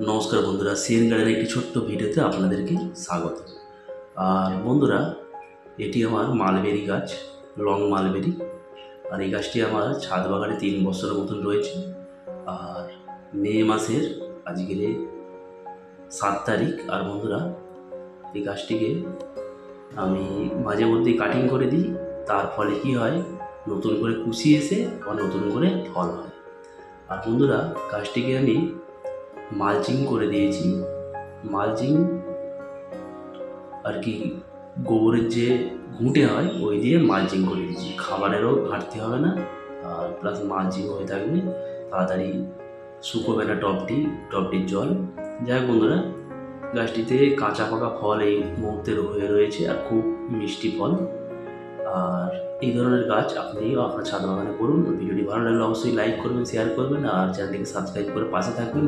নমস্কার বন্ধুরা, সিএন গার্ডেনের একটি ছোট্ট ভিডিওতে আপনাদেরকে স্বাগত। আর বন্ধুরা, এটি আমার মালবেরি গাছ, লং মালবেরি। আর এই গাছটি আমার ছাদ বাগানে 3 বছরের মতন রয়েছে। আর মে মাসের আজকে 7 তারিখ। আর বন্ধুরা, এই গাছটিকে আমি মাঝে মধ্যেই কাটিং করে দিই। তার ফলে কি হয়, নতুন করে কুশি এসে আবার নতুন করে ফল হয়। আর বন্ধুরা, গাছটিকে আমি মালচিং করে দিয়েছি। মালচিং আর কি, গোবরের যে ঘুঁটে হয় ওই দিয়ে মালচিং করে দিয়েছি। খাবারেরও ঘাটতি হবে না, আর প্লাস মালচিং হয়ে থাকবে, তাড়াতাড়ি শুকোবে না টবটির জল। যাই হোক বন্ধুরা, গাছটিতে কাঁচা পাকা ফল এই মুহূর্তে হয়ে রয়েছে, আর খুব মিষ্টি ফল। আর এই ধরনের গাছ আপনিও আপনার ছাদ বাগানে করুন। ভিডিওটি ভালো লাগলে অবশ্যই লাইক করবেন, শেয়ার করবেন, আর চ্যানেলটিকে সাবস্ক্রাইব করে পাশে থাকবেন।